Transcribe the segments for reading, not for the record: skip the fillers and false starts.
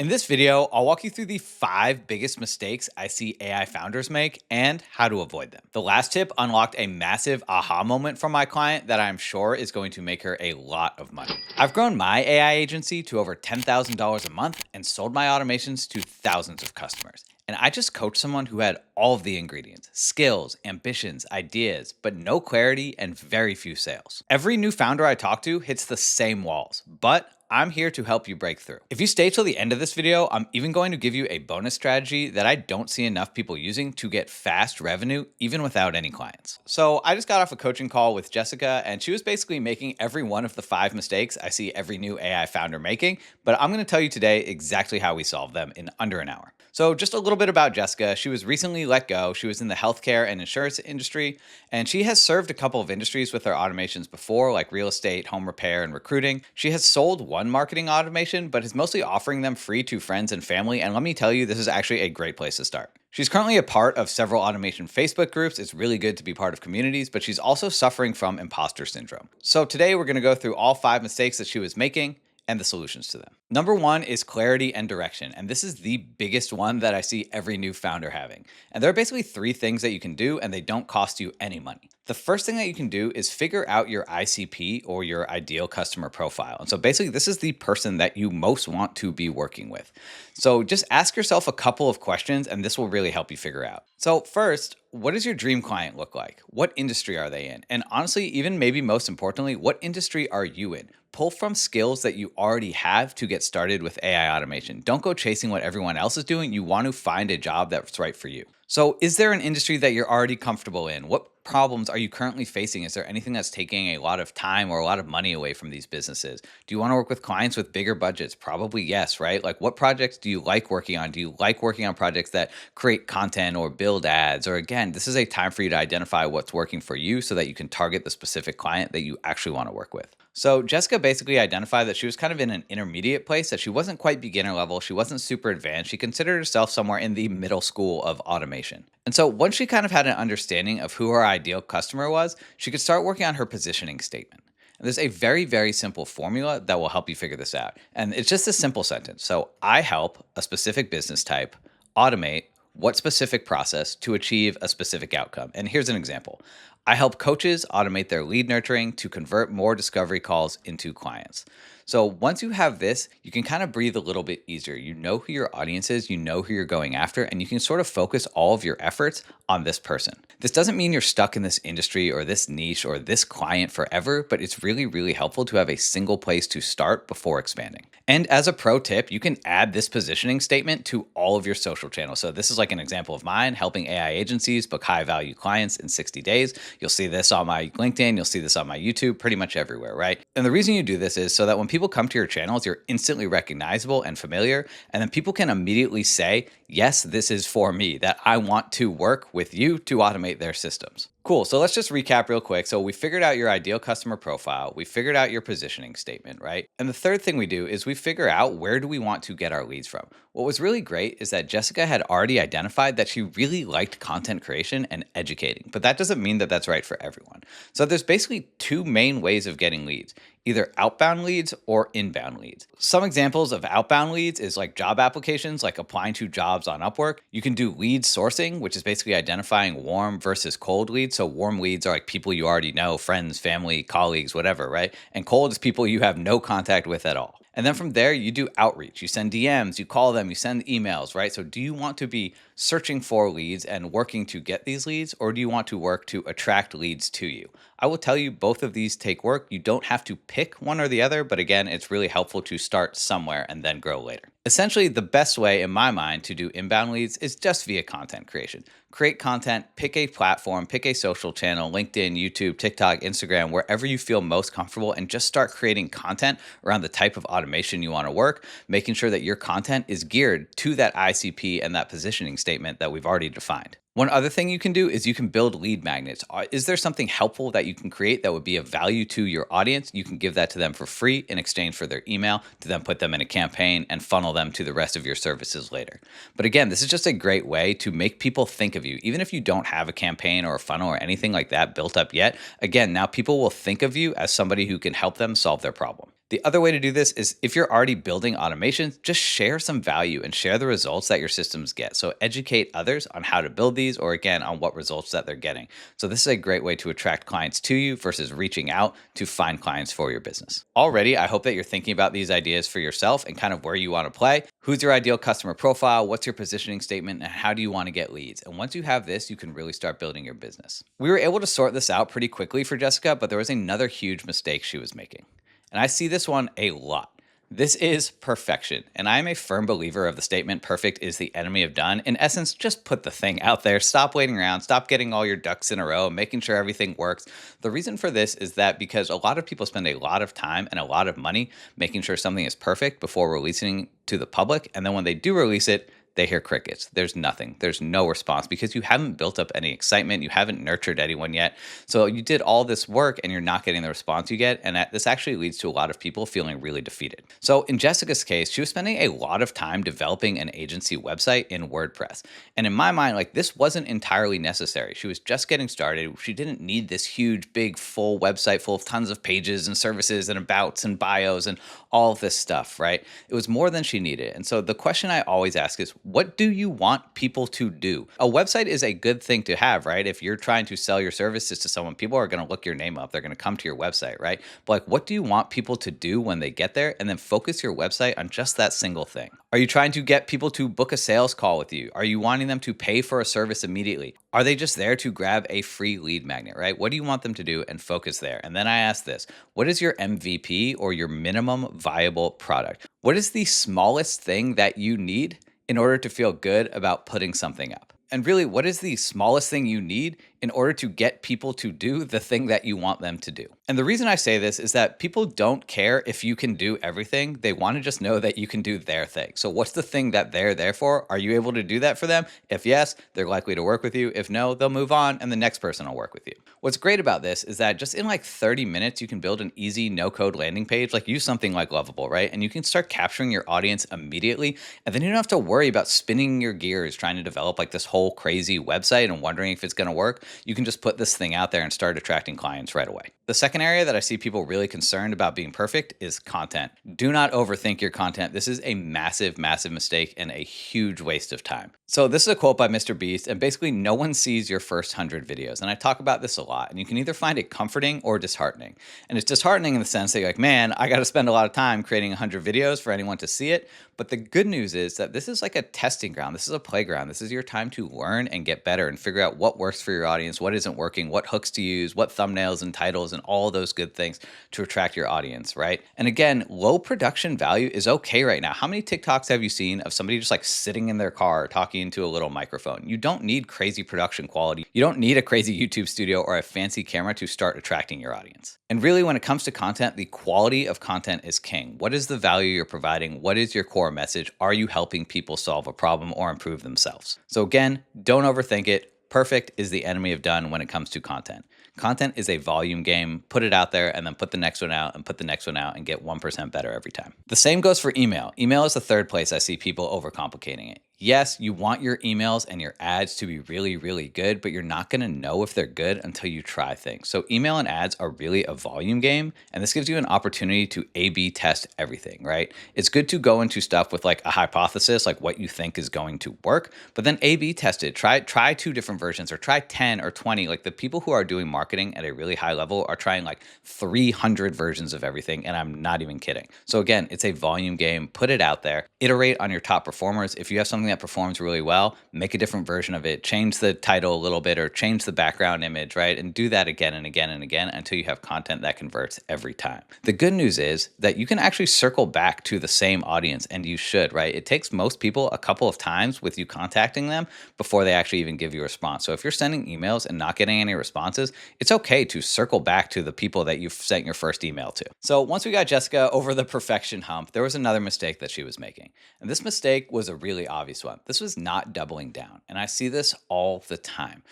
In this video, I'll walk you through the 5 biggest mistakes I see AI founders make and how to avoid them. The last tip unlocked a massive aha moment from my client that I'm sure is going to make her a lot of money. I've grown my AI agency to over $10,000 a month and sold my automations to thousands of customers. And I just coached someone who had all of the ingredients, skills, ambitions, ideas, but no clarity and very few sales. Every new founder I talk to hits the same walls, but I'm here to help you break through. If you stay till the end of this video, I'm even going to give you a bonus strategy that I don't see enough people using to get fast revenue, even without any clients. So I just got off a coaching call with Jessica, and she was basically making every one of the 5 mistakes I see every new AI founder making, but I'm gonna tell you today exactly how we solve them in under an hour. So just a little bit about Jessica. She was recently let go. She was in the healthcare and insurance industry, and she has served a couple of industries with her automations before, like real estate, home repair, and recruiting. She has sold one marketing automation, but is mostly offering them free to friends and family. And let me tell you, this is actually a great place to start. She's currently a part of several automation Facebook groups. It's really good to be part of communities, but she's also suffering from imposter syndrome. So today we're going to go through all 5 mistakes that she was making and the solutions to them. Number 1 is clarity and direction. And this is the biggest one that I see every new founder having. And there are basically 3 things that you can do, and they don't cost you any money. The first thing that you can do is figure out your ICP, or your ideal customer profile. And so basically, this is the person that you most want to be working with. So just ask yourself a couple of questions, and this will really help you figure out. So first, what does your dream client look like? What industry are they in? And honestly, even maybe most importantly, what industry are you in? Pull from skills that you already have to get started with AI automation. Don't go chasing what everyone else is doing. You want to find a job that's right for you. So is there an industry that you're already comfortable in? What problems are you currently facing? Is there anything that's taking a lot of time or a lot of money away from these businesses? Do you want to work with clients with bigger budgets? Probably yes, right? Like, what projects do you like working on? Do you like working on projects that create content or build ads? Or again, this is a time for you to identify what's working for you so that you can target the specific client that you actually want to work with. So Jessica basically identified that she was kind of in an intermediate place, that she wasn't quite beginner level. She wasn't super advanced. She considered herself somewhere in the middle school of automation. And so once she kind of had an understanding of who her ideal customer was, she could start working on her positioning statement. And there's a very, very simple formula that will help you figure this out. And it's just a simple sentence. So I help a specific business type automate what specific process to achieve a specific outcome. And here's an example. I help coaches automate their lead nurturing to convert more discovery calls into clients. So once you have this, you can kind of breathe a little bit easier. You know who your audience is, you know who you're going after, and you can sort of focus all of your efforts on this person. This doesn't mean you're stuck in this industry or this niche or this client forever, but it's really, really helpful to have a single place to start before expanding. And as a pro tip, you can add this positioning statement to all of your social channels. So this is like an example of mine, helping AI agencies book high value clients in 60 days. You'll see this on my LinkedIn, you'll see this on my YouTube, pretty much everywhere, right? And the reason you do this is so that when people come to your channels, you're instantly recognizable and familiar. And then people can immediately say, yes, this is for me, that I want to work with you to automate their systems. Cool. So let's just recap real quick. So we figured out your ideal customer profile. We figured out your positioning statement, right? And the third thing we do is we figure out, where do we want to get our leads from? What was really great is that Jessica had already identified that she really liked content creation and educating, but that doesn't mean that that's right for everyone. So there's basically 2 main ways of getting leads, either outbound leads or inbound leads. Some examples of outbound leads is like job applications, like applying to jobs on Upwork. You can do lead sourcing, which is basically identifying warm versus cold leads. So warm leads are like people you already know, friends, family, colleagues, whatever, right? And cold is people you have no contact with at all. And then from there, you do outreach. You send DMs, you call them, you send emails, right? So do you want to be searching for leads and working to get these leads, or do you want to work to attract leads to you? I will tell you, both of these take work. You don't have to pick one or the other, but again, it's really helpful to start somewhere and then grow later. Essentially, the best way in my mind to do inbound leads is just via content creation. Create content, pick a platform, pick a social channel, LinkedIn, YouTube, TikTok, Instagram, wherever you feel most comfortable, and just start creating content around the type of automation you want to work, making sure that your content is geared to that ICP and that positioning statement that we've already defined. One other thing you can do is you can build lead magnets. Is there something helpful that you can create that would be of value to your audience? You can give that to them for free in exchange for their email to then put them in a campaign and funnel them to the rest of your services later. But again, this is just a great way to make people think of you. Even if you don't have a campaign or a funnel or anything like that built up yet, again, now people will think of you as somebody who can help them solve their problem. The other way to do this is if you're already building automations, just share some value and share the results that your systems get. So educate others on how to build these or again on what results that they're getting. So this is a great way to attract clients to you versus reaching out to find clients for your business. Already, I hope that you're thinking about these ideas for yourself and kind of where you want to play. Who's your ideal customer profile? What's your positioning statement? And how do you want to get leads? And once you have this, you can really start building your business. We were able to sort this out pretty quickly for Jessica, but there was another huge mistake she was making. And I see this one a lot. This is perfection. And I am a firm believer of the statement, perfect is the enemy of done. In essence, just put the thing out there. Stop waiting around. Stop getting all your ducks in a row, making sure everything works. The reason for this is that because a lot of people spend a lot of time and a lot of money making sure something is perfect before releasing to the public. And then when they do release it, they hear crickets. There's nothing. There's no response because you haven't built up any excitement. You haven't nurtured anyone yet. So you did all this work and you're not getting the response you get. And this actually leads to a lot of people feeling really defeated. So in Jessica's case, she was spending a lot of time developing an agency website in WordPress. And in my mind, like this wasn't entirely necessary. She was just getting started. She didn't need this huge, big, full website full of tons of pages and services and abouts and bios and all of this stuff, right? It was more than she needed. And so the question I always ask is, what do you want people to do? A website is a good thing to have, right? If you're trying to sell your services to someone, people are going to look your name up. They're going to come to your website, right? But like, what do you want people to do when they get there? And then focus your website on just that single thing. Are you trying to get people to book a sales call with you? Are you wanting them to pay for a service immediately? Are they just there to grab a free lead magnet, right? What do you want them to do and focus there? And then I ask this, what is your MVP or your minimum viable product? What is the smallest thing that you need in order to feel good about putting something up? And really, what is the smallest thing you need in order to get people to do the thing that you want them to do? And the reason I say this is that people don't care if you can do everything. They want to just know that you can do their thing. So what's the thing that they're there for? Are you able to do that for them? If yes, they're likely to work with you. If no, they'll move on and the next person will work with you. What's great about this is that just in like 30 minutes, you can build an easy no-code landing page. Like use something like Lovable, right? And you can start capturing your audience immediately. And then you don't have to worry about spinning your gears trying to develop like this whole crazy website and wondering if it's going to work. You can just put this thing out there and start attracting clients right away. The second area that I see people really concerned about being perfect is content. Do not overthink your content. This is a massive, massive mistake and a huge waste of time. So this is a quote by Mr. Beast, and basically no one sees your first 100 videos. And I talk about this a lot, and you can either find it comforting or disheartening. And it's disheartening in the sense that you're like, man, I got to spend a lot of time creating 100 videos for anyone to see it. But the good news is that this is like a testing ground. This is a playground. This is your time to learn and get better and figure out what works for your audience, what isn't working, what hooks to use, what thumbnails and titles and all those good things to attract your audience, right? And again, low production value is okay right now. How many TikToks have you seen of somebody just like sitting in their car talking into a little microphone? You don't need crazy production quality. You don't need a crazy YouTube studio or a fancy camera to start attracting your audience. And really, when it comes to content, the quality of content is king. What is the value you're providing? What is your core message? Are you helping people solve a problem or improve themselves? So again, don't overthink it. Perfect is the enemy of done when it comes to content. Content is a volume game. Put it out there and then put the next one out and put the next one out and get 1% better every time. The same goes for email. Email is the third place I see people overcomplicating it. Yes, you want your emails and your ads to be really, really good, but you're not going to know if they're good until you try things. So email and ads are really a volume game, and this gives you an opportunity to A/B test everything, right? It's good to go into stuff with like a hypothesis, like what you think is going to work, but then A/B test it. Try 2 different versions or try 10 or 20. Like the people who are doing marketing at a really high level are trying like 300 versions of everything, and I'm not even kidding. So again, it's a volume game. Put it out there. Iterate on your top performers. If you have something that performs really well, make a different version of it, change the title a little bit or change the background image, right? And do that again and again and again until you have content that converts every time. The good news is that you can actually circle back to the same audience, and you should, right? It takes most people a couple of times with you contacting them before they actually even give you a response. So if you're sending emails and not getting any responses, it's okay to circle back to the people that you've sent your first email to. So once we got Jessica over the perfection hump, there was another mistake that she was making. And this mistake was a really obvious one. This was not doubling down. And I see this all the time.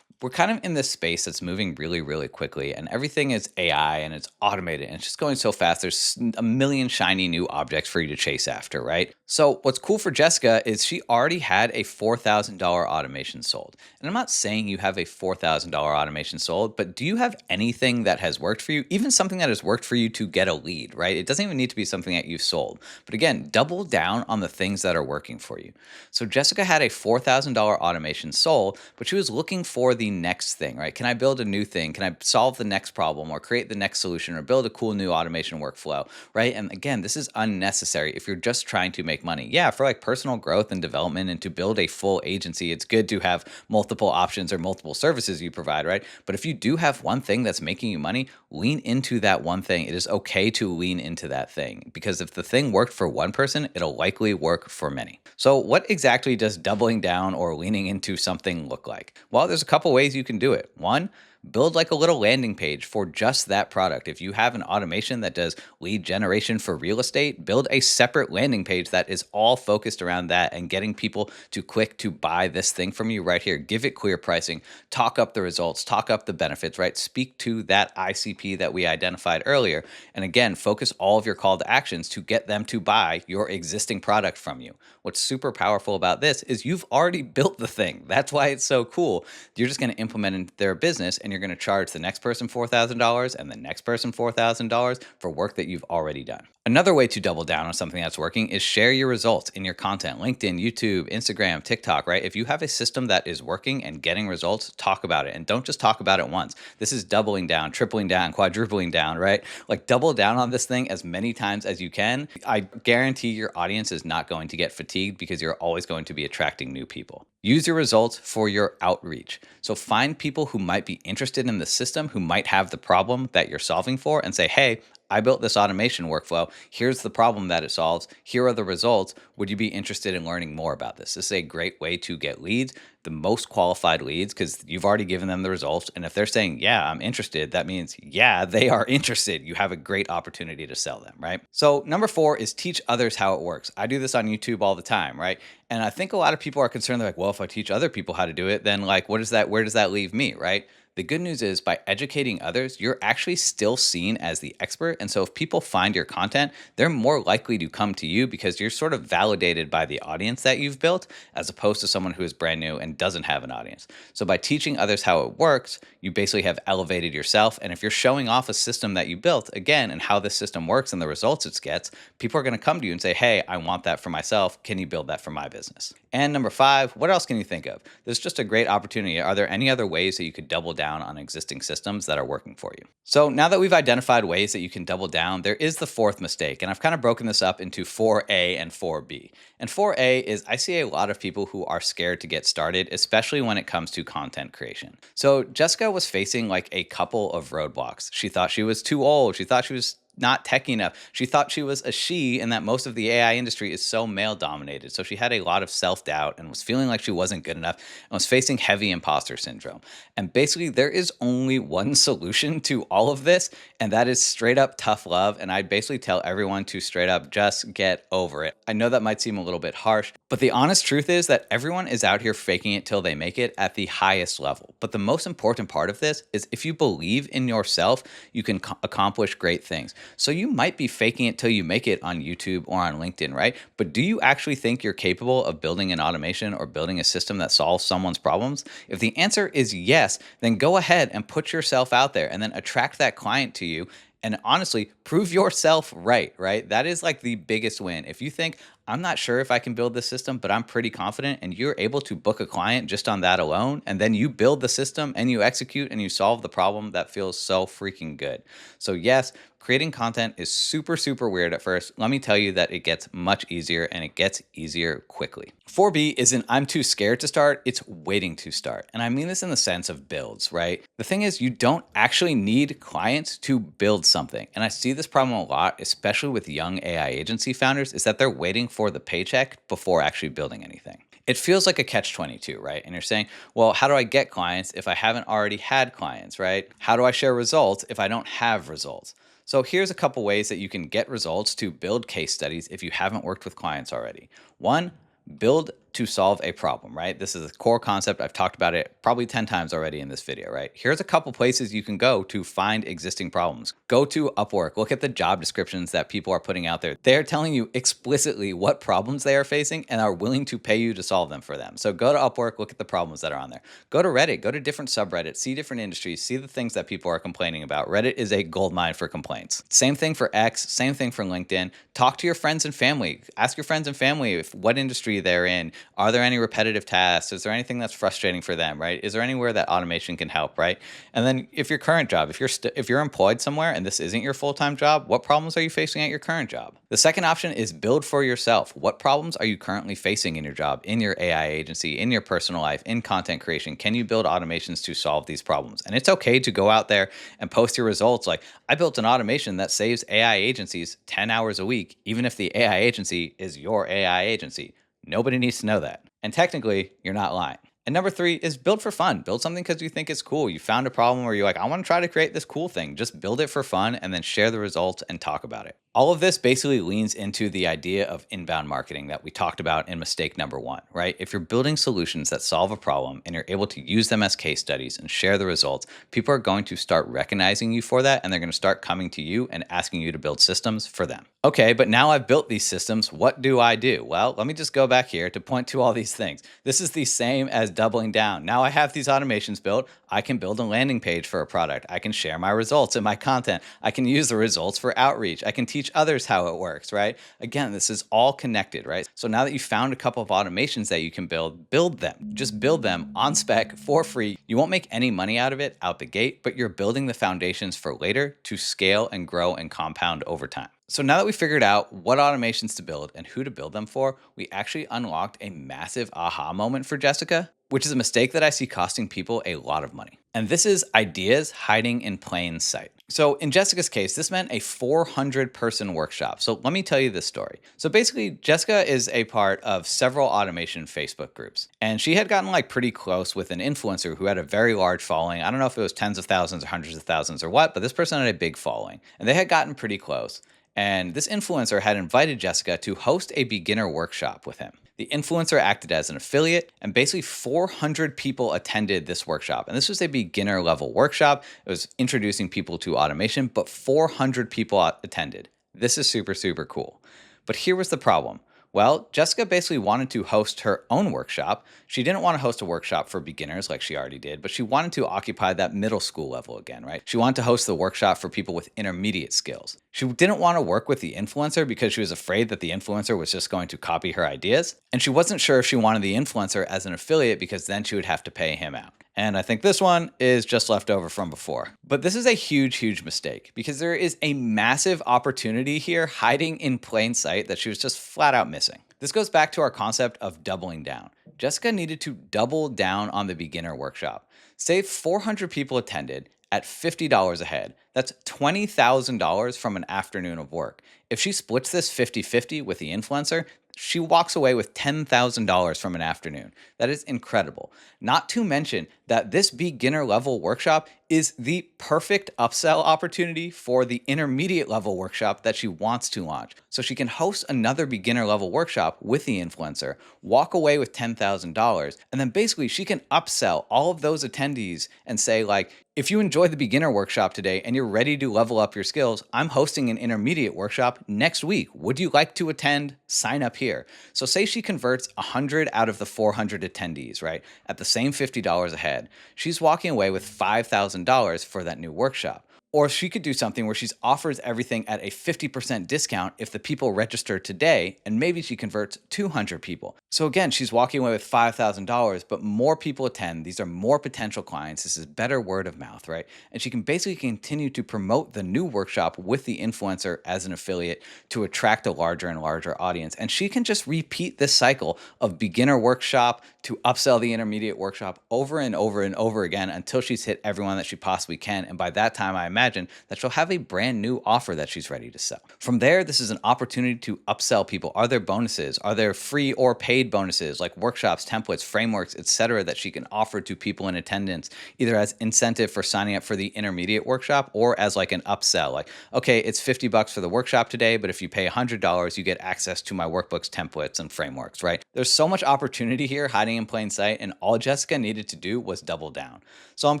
We're kind of in this space that's moving really, really quickly, and everything is AI and it's automated and it's just going so fast. There's a million shiny new objects for you to chase after, right? So, what's cool for Jessica is she already had a $4,000 automation sold. And I'm not saying you have a $4,000 automation sold, but do you have anything that has worked for you? Even something that has worked for you to get a lead, right? It doesn't even need to be something that you've sold. But again, double down on the things that are working for you. So, Jessica had a $4,000 automation sold, but she was looking for the next thing, right? Can I build a new thing? Can I solve the next problem or create the next solution or build a cool new automation workflow, right? And again, this is unnecessary if you're just trying to make money. Yeah, for like personal growth and development and to build a full agency, it's good to have multiple options or multiple services you provide, right? But if you do have one thing that's making you money, lean into that one thing. It is okay to lean into that thing because if the thing worked for one person, it'll likely work for many. So, what exactly does doubling down or leaning into something look like? Well, there's a couple ways you can do it. One, build like a little landing page for just that product. If you have an automation that does lead generation for real estate, build a separate landing page that is all focused around that and getting people to click to buy this thing from you right here. Give it clear pricing, talk up the results, talk up the benefits, right? Speak to that ICP that we identified earlier. And again, focus all of your call to actions to get them to buy your existing product from you. What's super powerful about this is you've already built the thing. That's why it's so cool. You're just going to implement it into their business and you're going to charge the next person $4,000 and the next person $4,000 for work that you've already done. Another way to double down on something that's working is share your results in your content. LinkedIn, YouTube, Instagram, TikTok, right? If you have a system that is working and getting results, talk about it. And don't just talk about it once. This is doubling down, tripling down, quadrupling down, right? Like double down on this thing as many times as you can. I guarantee your audience is not going to get fatigued because you're always going to be attracting new people. Use your results for your outreach. So find people who might be interested in the system, who might have the problem that you're solving for, and say, hey, I built this automation workflow. Here's the problem that it solves. Here are the results. Would you be interested in learning more about this? This is a great way to get leads, the most qualified leads, because you've already given them the results. And if they're saying, yeah, I'm interested, that means, yeah, they are interested. You have a great opportunity to sell them, right? So number 4 is teach others how it works. I do this on YouTube all the time, right? And I think a lot of people are concerned. They're like, well, if I teach other people how to do it, then like, where does that leave me, right? The good news is by educating others, you're actually still seen as the expert. And so if people find your content, they're more likely to come to you because you're sort of validated by the audience that you've built, as opposed to someone who is brand new and doesn't have an audience. So by teaching others how it works, you basically have elevated yourself. And if you're showing off a system that you built, again, and how this system works and the results it gets, people are going to come to you and say, hey, I want that for myself. Can you build that for my business? And number 5, what else can you think of? There's just a great opportunity. Are there any other ways that you could double down on existing systems that are working for you? So now that we've identified ways that you can double down, there is the 4th mistake. And I've kind of broken this up into 4A and 4B. And 4A is I see a lot of people who are scared to get started, especially when it comes to content creation. So Jessica was facing like a couple of roadblocks. She thought she was too old. She thought she was not techy enough. She thought she was a she and that most of the AI industry is so male dominated. So she had a lot of self-doubt and was feeling like she wasn't good enough and was facing heavy imposter syndrome. And basically there is only one solution to all of this, and that is straight up tough love. And I basically tell everyone to straight up just get over it. I know that might seem a little bit harsh, but the honest truth is that everyone is out here faking it till they make it at the highest level. But the most important part of this is if you believe in yourself, you can accomplish great things. So you might be faking it till you make it on YouTube or on LinkedIn, right? But do you actually think you're capable of building an automation or building a system that solves someone's problems? If the answer is yes, then go ahead and put yourself out there and then attract that client to you. And honestly, prove yourself right? That is like the biggest win. If you think, I'm not sure if I can build this system, but I'm pretty confident, and you're able to book a client just on that alone, and then you build the system and you execute and you solve the problem, that feels so freaking good. So yes, creating content is super, super weird at first. Let me tell you that it gets much easier, and it gets easier quickly. 4B isn't I'm too scared to start, it's waiting to start. And I mean this in the sense of builds, right? The thing is, you don't actually need clients to build something. And I see this problem a lot, especially with young AI agency founders, is that they're waiting for the paycheck before actually building anything. It feels like a catch-22, right? And you're saying, well, how do I get clients if I haven't already had clients, right? How do I share results if I don't have results? So here's a couple ways that you can get results to build case studies if you haven't worked with clients already. One, build to solve a problem, right? This is a core concept. I've talked about it probably 10 times already in this video, right? Here's a couple places you can go to find existing problems. Go to Upwork, look at the job descriptions that people are putting out there. They're telling you explicitly what problems they are facing and are willing to pay you to solve them for them. So go to Upwork, look at the problems that are on there. Go to Reddit, go to different subreddits, see different industries, see the things that people are complaining about. Reddit is a goldmine for complaints. Same thing for X, same thing for LinkedIn. Talk to your friends and family. Ask your friends and family what industry they're in. Are there any repetitive tasks? Is there anything that's frustrating for them, right? Is there anywhere that automation can help, right? And then if your current job, if you're employed somewhere and this isn't your full-time job, what problems are you facing at your current job? The second option is build for yourself. What problems are you currently facing in your job, in your AI agency, in your personal life, in content creation? Can you build automations to solve these problems? And it's okay to go out there and post your results like, I built an automation that saves AI agencies 10 hours a week, even if the AI agency is your AI agency. Nobody needs to know that. And technically, you're not lying. And number 3 is build for fun. Build something because you think it's cool. You found a problem where you're like, I want to try to create this cool thing. Just build it for fun and then share the results and talk about it. All of this basically leans into the idea of inbound marketing that we talked about in mistake number 1, right? If you're building solutions that solve a problem and you're able to use them as case studies and share the results, people are going to start recognizing you for that and they're going to start coming to you and asking you to build systems for them. Okay, but now I've built these systems. What do I do? Well, let me just go back here to point to all these things. This is the same as doubling down. Now I have these automations built. I can build a landing page for a product. I can share my results in my content. I can use the results for outreach. I can teach others how it works, right? Again, this is all connected, right? So now that you found a couple of automations that you can build them. Just build them on spec for free. You won't make any money out of it out the gate, but you're building the foundations for later to scale and grow and compound over time. So now that we figured out what automations to build and who to build them for, we actually unlocked a massive aha moment for Jessica, which is a mistake that I see costing people a lot of money. And this is ideas hiding in plain sight. So in Jessica's case, this meant a 400-person workshop. So let me tell you this story. So basically, Jessica is a part of several automation Facebook groups. And she had gotten like pretty close with an influencer who had a very large following. I don't know if it was tens of thousands or hundreds of thousands or what, but this person had a big following. And they had gotten pretty close. And this influencer had invited Jessica to host a beginner workshop with him. The influencer acted as an affiliate, and basically 400 people attended this workshop. And this was a beginner level workshop. It was introducing people to automation, but 400 people attended. This is super, super cool. But here was the problem. Well, Jessica basically wanted to host her own workshop. She didn't want to host a workshop for beginners like she already did, but she wanted to occupy that middle school level again, right? She wanted to host the workshop for people with intermediate skills. She didn't want to work with the influencer because she was afraid that the influencer was just going to copy her ideas. And she wasn't sure if she wanted the influencer as an affiliate because then she would have to pay him out. And I think this one is just left over from before. But this is a huge, huge mistake because there is a massive opportunity here hiding in plain sight that she was just flat out missing. This goes back to our concept of doubling down. Jessica needed to double down on the beginner workshop. Say 400 people attended at $50 a head. That's $20,000 from an afternoon of work. If she splits this 50-50 with the influencer, she walks away with $10,000 from an afternoon. That is incredible. Not to mention that this beginner level workshop is the perfect upsell opportunity for the intermediate level workshop that she wants to launch. So she can host another beginner level workshop with the influencer, walk away with $10,000, and then basically she can upsell all of those attendees and say like, if you enjoyed the beginner workshop today and you're ready to level up your skills, I'm hosting an intermediate workshop next week. Would you like to attend? Sign up here. So say she converts 100 out of the 400 attendees, right? At the same $50 a head. She's walking away with $5,000 for that new workshop. Or she could do something where she offers everything at a 50% discount if the people register today, and maybe she converts 200 people. So again, she's walking away with $5,000, but more people attend. These are more potential clients. This is better word of mouth, right? And she can basically continue to promote the new workshop with the influencer as an affiliate to attract a larger and larger audience. And she can just repeat this cycle of beginner workshop to upsell the intermediate workshop over and over and over again until she's hit everyone that she possibly can. And by that time, I imagine imagine that she'll have a brand new offer that she's ready to sell. From there, this is an opportunity to upsell people. Are there bonuses? Are there free or paid bonuses like workshops, templates, frameworks, etc., that she can offer to people in attendance, either as incentive for signing up for the intermediate workshop or as like an upsell? Like, okay, it's $50 for the workshop today, but if you pay $100, you get access to my workbooks, templates, and frameworks, right? There's so much opportunity here hiding in plain sight, and all Jessica needed to do was double down. So I'm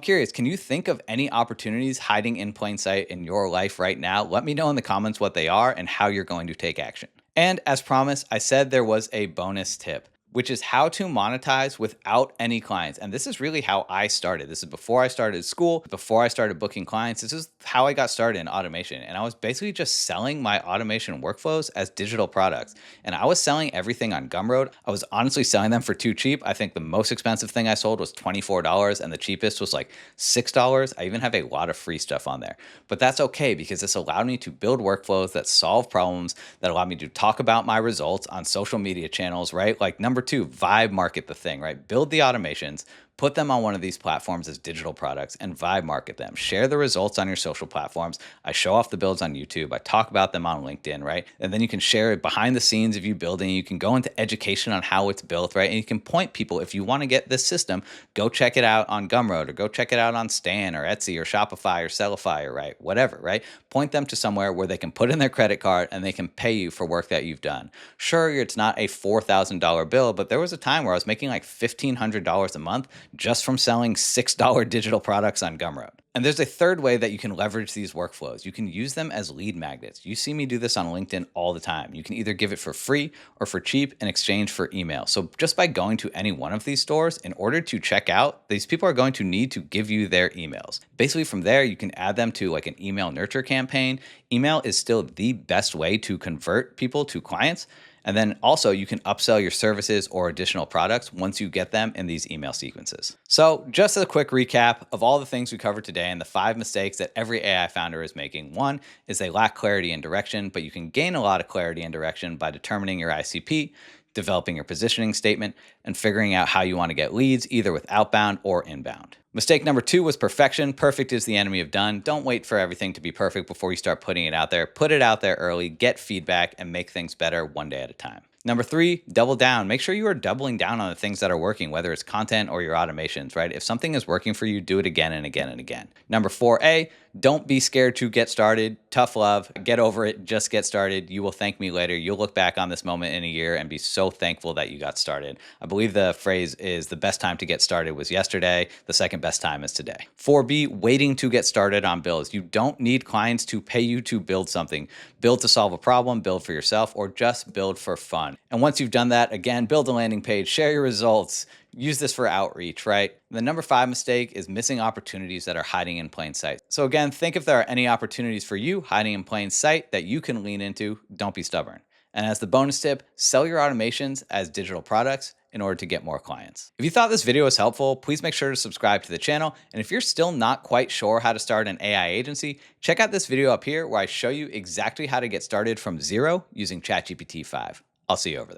curious, can you think of any opportunities hiding in plain sight in your life right now? Let me know in the comments what they are and how you're going to take action. And as promised, I said there was a bonus tip, which is how to monetize without any clients. And this is really how I started. This is before I started school, before I started booking clients. This is how I got started in automation. And I was basically just selling my automation workflows as digital products. And I was selling everything on Gumroad. I was honestly selling them for too cheap. I think the most expensive thing I sold was $24 and the cheapest was like $6. I even have a lot of free stuff on there. But that's okay because this allowed me to build workflows that solve problems, that allowed me to talk about my results on social media channels, right? Like number two, vibe market the thing, right? Build the automations, put them on one of these platforms as digital products and vibe market them. Share the results on your social platforms. I show off the builds on YouTube. I talk about them on LinkedIn, right? And then you can share it behind the scenes of you building. You can go into education on how it's built, right? And you can point people, if you want to get this system, go check it out on Gumroad or go check it out on Stan or Etsy or Shopify or Sellify or right, whatever, right? Point them to somewhere where they can put in their credit card and they can pay you for work that you've done. Sure, it's not a $4,000 bill, but there was a time where I was making like $1,500 a month just from selling $6 digital products on Gumroad. And there's a third way that you can leverage these workflows. You can use them as lead magnets. You see me do this on LinkedIn all the time. You can either give it for free or for cheap in exchange for email. So just by going to any one of these stores, in order to check out, these people are going to need to give you their emails. Basically from there, you can add them to like an email nurture campaign. Email is still the best way to convert people to clients. And then also you can upsell your services or additional products once you get them in these email sequences. So just a quick recap of all the things we covered today and the 5 mistakes that every AI founder is making. One is they lack clarity and direction, but you can gain a lot of clarity and direction by determining your ICP, developing your positioning statement, and figuring out how you want to get leads either with outbound or inbound. Mistake number 2 was perfection. Perfect is the enemy of done. Don't wait for everything to be perfect before you start putting it out there. Put it out there early, get feedback, and make things better one day at a time. Number 3, double down. Make sure you are doubling down on the things that are working, whether it's content or your automations, right? If something is working for you, do it again and again and again. Number 4A, don't be scared to get started. Tough love. Get over it. Just get started. You will thank me later. You'll look back on this moment in a year and be so thankful that you got started. I believe the phrase is the best time to get started was yesterday. The second best time is today. 4B, waiting to get started on builds. You don't need clients to pay you to build something. Build to solve a problem, build for yourself, or just build for fun. And once you've done that, again, build a landing page, share your results, use this for outreach, right? The number 5 mistake is missing opportunities that are hiding in plain sight. So again, think if there are any opportunities for you hiding in plain sight that you can lean into. Don't be stubborn. And as the bonus tip, sell your automations as digital products in order to get more clients. If you thought this video was helpful, please make sure to subscribe to the channel. And if you're still not quite sure how to start an AI agency, check out this video up here where I show you exactly how to get started from zero using ChatGPT 5. I'll see you over there.